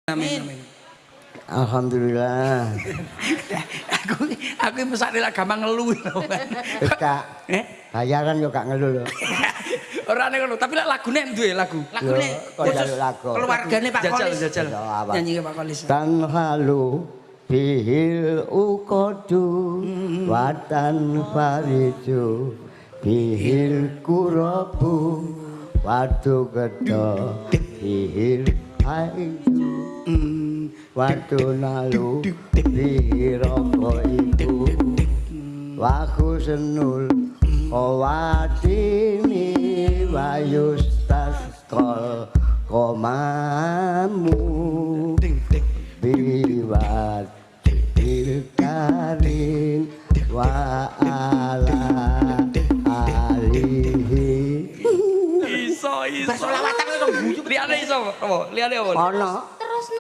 Amin. Alhamdulillah. aku mesake lak gampang ngelu. Kak. Bayaran yo gak ngelu lho. Ora nek ngono, tapi lek lagune duwe lagu. Lagune khusus keluargane Pak Kolis. Jajal. Nyanyi Pak Kolis. Tan halu bihil uqadu watan fariju bihil kurabu watu gedho bihil aidu watu nalu bihiroko ibu waku senul owatini wayustas komamu biwat karin wa ala alihi Iso. Bersolawatan kok guyu liyane iso apa? Liyane apa? Ono